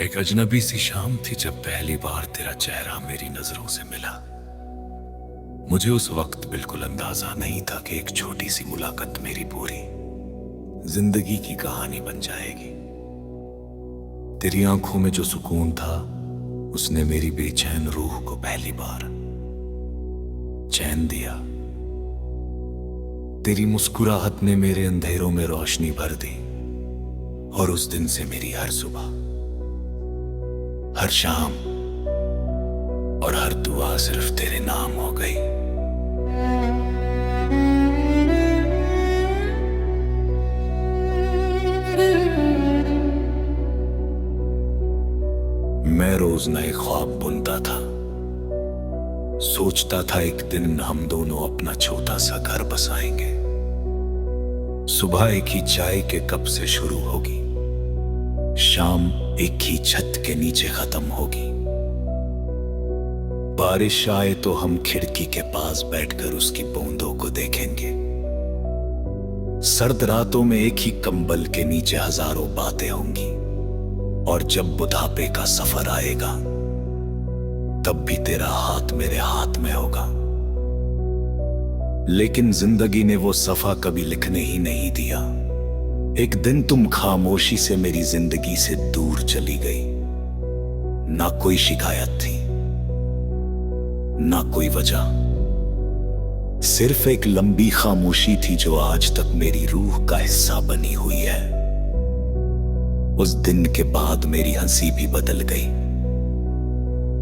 एक अजनबी सी शाम थी जब पहली बार तेरा चेहरा मेरी नजरों से मिला। मुझे उस वक्त बिल्कुल अंदाजा नहीं था कि एक छोटी सी मुलाकात मेरी पूरी जिंदगी की कहानी बन जाएगी। तेरी आंखों में जो सुकून था उसने मेरी बेचैन रूह को पहली बार चैन दिया। तेरी मुस्कुराहट ने मेरे अंधेरों में रोशनी भर दी और उस दिन से मेरी हर सुबह, हर शाम और हर दुआ सिर्फ तेरे नाम हो गई। मैं रोज नए ख्वाब बुनता था, सोचता था एक दिन हम दोनों अपना छोटा सा घर बसाएंगे। सुबह एक ही चाय के कप से शुरू होगी, शाम एक ही छत के नीचे खत्म होगी। बारिश आए तो हम खिड़की के पास बैठकर उसकी बूंदों को देखेंगे। सर्द रातों में एक ही कंबल के नीचे हजारों बातें होंगी और जब बुढ़ापे का सफर आएगा तब भी तेरा हाथ मेरे हाथ में होगा। लेकिन जिंदगी ने वो सफा कभी लिखने ही नहीं दिया। एक दिन तुम खामोशी से मेरी जिंदगी से दूर चली गई। ना कोई शिकायत थी, ना कोई वजह, सिर्फ एक लंबी खामोशी थी जो आज तक मेरी रूह का हिस्सा बनी हुई है। उस दिन के बाद मेरी हंसी भी बदल गई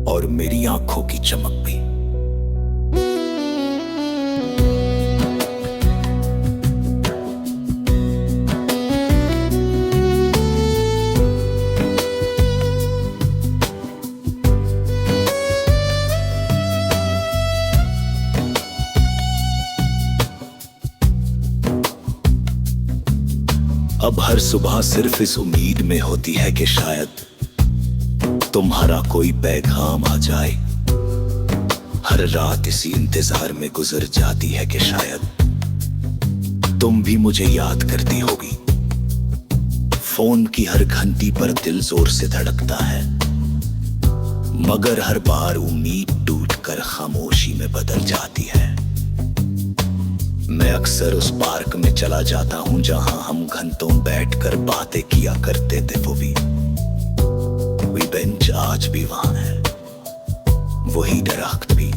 और मेरी आंखों की चमक भी। अब हर सुबह सिर्फ इस उम्मीद में होती है कि शायद तुम्हारा कोई पैगाम आ जाए। हर रात इसी इंतजार में गुजर जाती है कि शायद तुम भी मुझे याद करती होगी। फोन की हर घंटी पर दिल जोर से धड़कता है, मगर हर बार उम्मीद टूटकर खामोशी में बदल जाती है। मैं अक्सर उस पार्क में चला जाता हूं जहां हम घंटों बैठकर बातें किया करते थे। वो बेंच आज भी वहां है, वही दरख्त भी,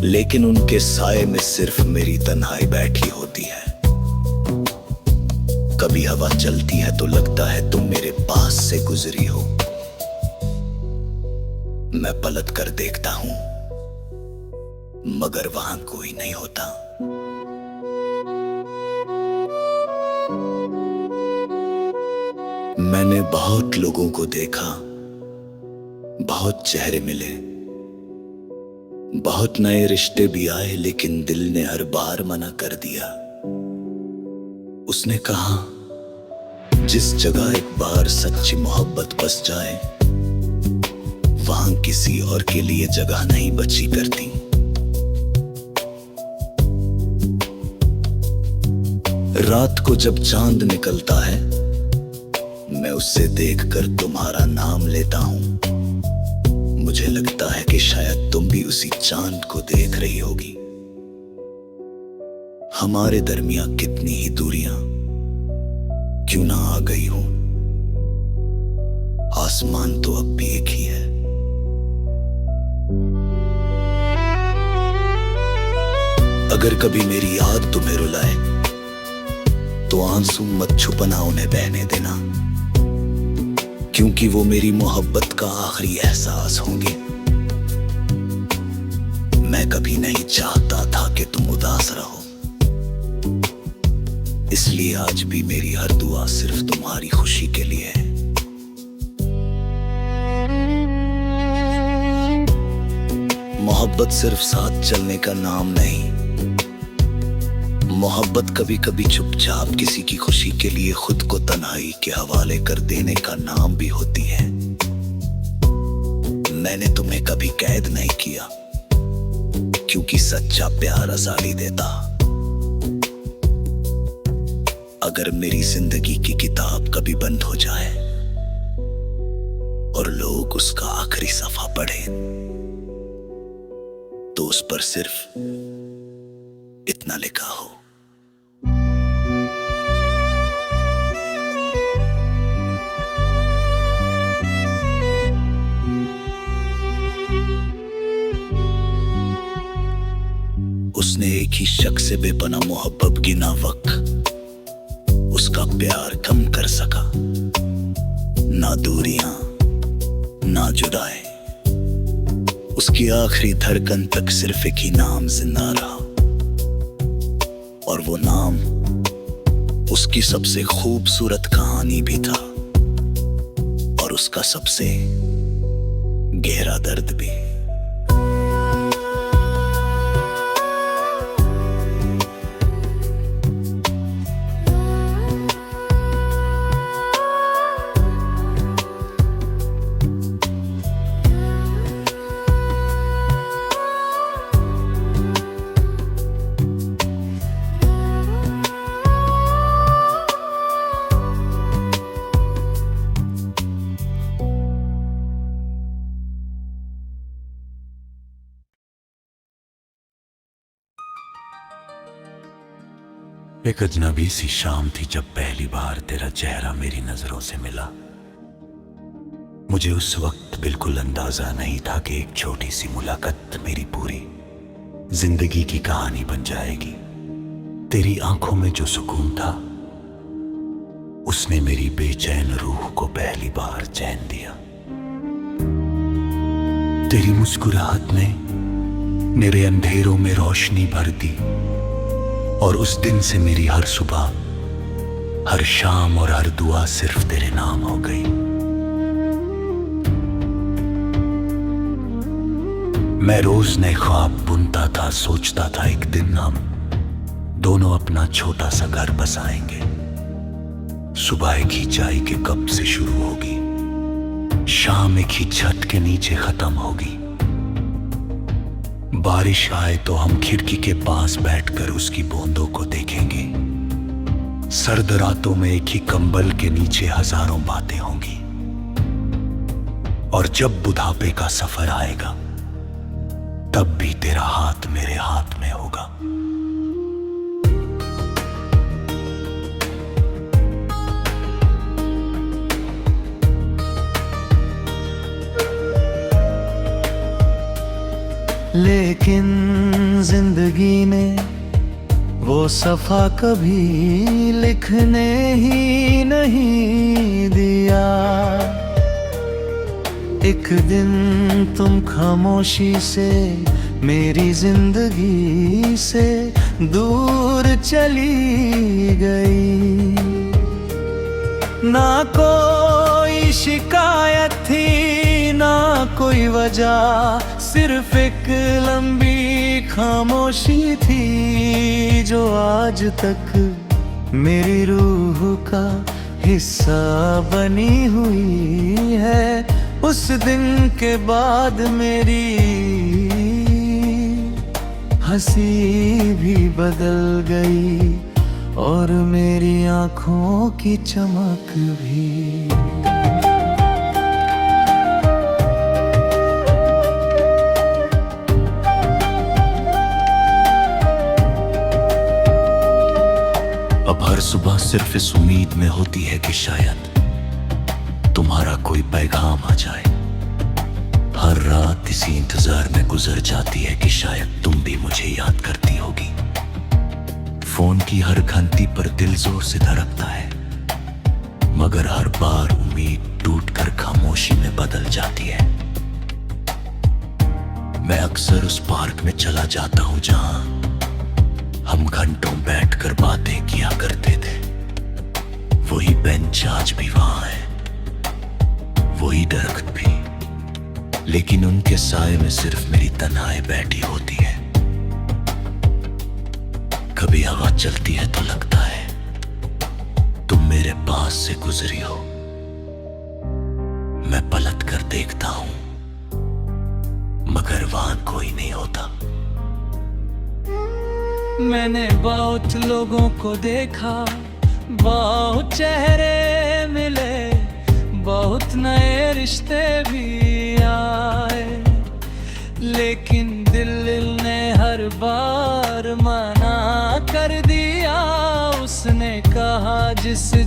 लेकिन उनके साए में सिर्फ मेरी तन्हाई बैठी होती है। कभी हवा चलती है तो लगता है तुम मेरे पास से गुजरी हो। मैं पलट कर देखता हूं मगर वहां कोई नहीं होता। मैंने बहुत लोगों को देखा, बहुत चेहरे मिले, बहुत नए रिश्ते भी आए, लेकिन दिल ने हर बार मना कर दिया। उसने कहा जिस जगह एक बार सच्ची मोहब्बत बस जाए वहां किसी और के लिए जगह नहीं बची करती। रात को जब चांद निकलता है मैं उससे देखकर तुम्हारा नाम लेता हूं। मुझे लगता है कि शायद तुम भी उसी चांद को देख रही होगी। हमारे दरमियां कितनी ही दूरियां क्यों ना आ गई हो, आसमान तो अब भी एक ही है। अगर कभी मेरी याद तुम्हें रुलाए तो आंसू मत छुपना, उन्हें बहने देना, क्योंकि वो मेरी मोहब्बत का आखिरी एहसास होंगे। मैं कभी नहीं चाहता था कि तुम उदास रहो, इसलिए आज भी मेरी हर दुआ सिर्फ तुम्हारी खुशी के लिए है। मोहब्बत सिर्फ साथ चलने का नाम नहीं, मोहब्बत कभी कभी चुपचाप किसी की खुशी के लिए खुद को तन्हाई के हवाले कर देने का नाम भी होती है। मैंने तुम्हें कभी कैद नहीं किया, क्योंकि सच्चा प्यार आजादी देता। अगर मेरी जिंदगी की किताब कभी बंद हो जाए उसका आखिरी सफा पढ़े तो उस पर सिर्फ इतना लिखा हो, उसने एक ही शख्स से बेपना मोहब्बत की ना वक्त उसका प्यार कम कर सका, ना दूरियां ना जुदाई, उसकी आखिरी धड़कन तक सिर्फ एक ही नाम जिंदा रहा, और वो नाम उसकी सबसे खूबसूरत कहानी भी था और उसका सबसे गहरा दर्द भी। एक अजनबी सी शाम थी जब पहली बार तेरा चेहरा मेरी नजरों से मिला। मुझे उस वक्त बिल्कुल अंदाजा नहीं था कि एक छोटी सी मुलाकात मेरी पूरी जिंदगी की कहानी बन जाएगी। तेरी आंखों में जो सुकून था उसने मेरी बेचैन रूह को पहली बार चैन दिया। तेरी मुस्कुराहट ने मेरे अंधेरों में रोशनी भर दी और उस दिन से मेरी हर सुबह, हर शाम और हर दुआ सिर्फ तेरे नाम हो गई। मैं रोज नए ख्वाब बुनता था, सोचता था एक दिन हम दोनों अपना छोटा सा घर बसाएंगे। सुबह एक ही चाय के कप से शुरू होगी, शाम एक ही छत के नीचे खत्म होगी। बारिश आए तो हम खिड़की के पास बैठकर उसकी बूंदों को देखेंगे। सर्द रातों में एक ही कंबल के नीचे हजारों बातें होंगी। और जब बुढ़ापे का सफर आएगा तब भी तेरा हाथ मेरे हाथ में होगा। लेकिन जिंदगी ने वो सफा कभी लिखने ही नहीं दिया। एक दिन तुम खामोशी से मेरी जिंदगी से दूर चली गई। ना कोई शिकायत थी ना कोई वजह, सिर्फ एक लंबी खामोशी थी जो आज तक मेरी रूह का हिस्सा बनी हुई है। उस दिन के बाद मेरी हंसी भी बदल गई और मेरी आंखों की चमक भी। अब हर सुबह सिर्फ इस उम्मीद में होती है कि शायद तुम्हारा कोई पैगाम आ जाए। हर रात इसी इंतजार में गुजर जाती है कि शायद तुम भी मुझे याद करती होगी। फोन की हर घंटी पर दिल जोर से धड़कता है, मगर हर बार उम्मीद टूटकर खामोशी में बदल जाती है। मैं अक्सर उस पार्क में चला जाता हूं जहां हम घंटों बैठकर बातें किया करते थे। वही बेंच आज भी वहां है, वही दरख्त भी, लेकिन उनके साए में सिर्फ मेरी तन्हाई बैठी होती है। कभी हवा चलती है तो लगता है तुम मेरे पास से गुजरी हो। मैं पलट कर देखता हूं मगर वहां कोई नहीं होता। मैंने बहुत लोगों को देखा, बहुत चेहरे मिले, बहुत नए रिश्ते भी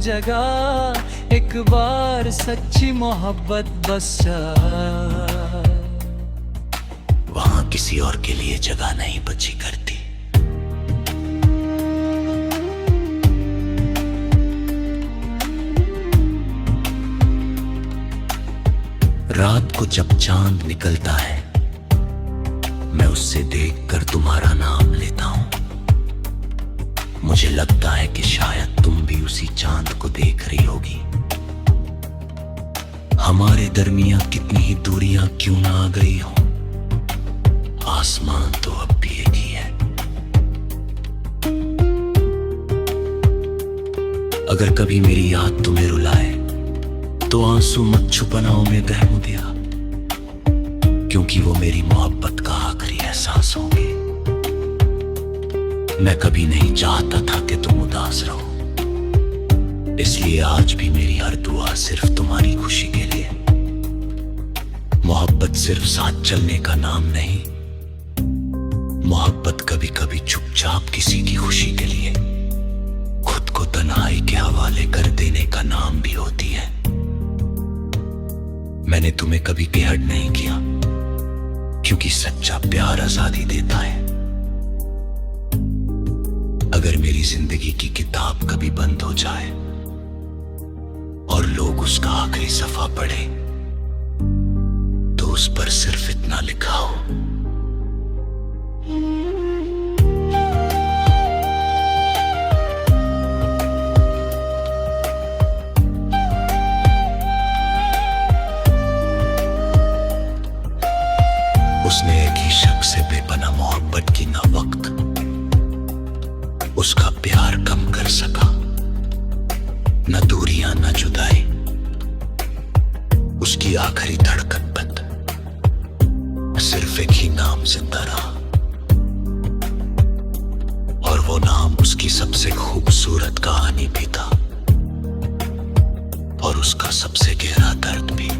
जगा, एक बार सच्ची मोहब्बत बस जा। वहां किसी और के लिए जगह नहीं बची करती। रात को जब चांद निकलता है, मैं उससे देखकर तुम्हारा नाम लेता हूं। मुझे लगता है कि शायद तुम भी उसी चांद को देख रही होगी। हमारे दरमियां कितनी ही दूरियां क्यों ना आ गई हो, आसमान तो अब भी एक ही है। अगर कभी मेरी याद तुम्हें रुलाए तो आंसू मत छुपनाओ में बहू दिया, क्योंकि वो मेरी मोहब्बत का आखिरी एहसास होंगे। मैं कभी नहीं चाहता था कि तुम उदास रहो, इसलिए आज भी मेरी हर दुआ सिर्फ तुम्हारी खुशी के लिए। मोहब्बत सिर्फ साथ चलने का नाम नहीं, मोहब्बत कभी कभी चुपचाप किसी की खुशी के लिए खुद को तन्हाई के हवाले कर देने का नाम भी होती है। मैंने तुम्हें कभी बेहद नहीं किया, क्योंकि सच्चा प्यार आजादी देता है। अगर मेरी जिंदगी की किताब कभी बंद हो जाए और लोग उसका आखिरी सफा पढ़े, तो उस पर सिर्फ इतना लिखा हो, उसने एक ही शख्स से बेपनाह मोहब्बत की ना वक्त उसका प्यार कम कर सका, न दूरियां न जुदाई, उसकी आखिरी धड़कन बंद, सिर्फ एक ही नाम जिंदा रहा, और वो नाम उसकी सबसे खूबसूरत कहानी भी था, और उसका सबसे गहरा दर्द भी।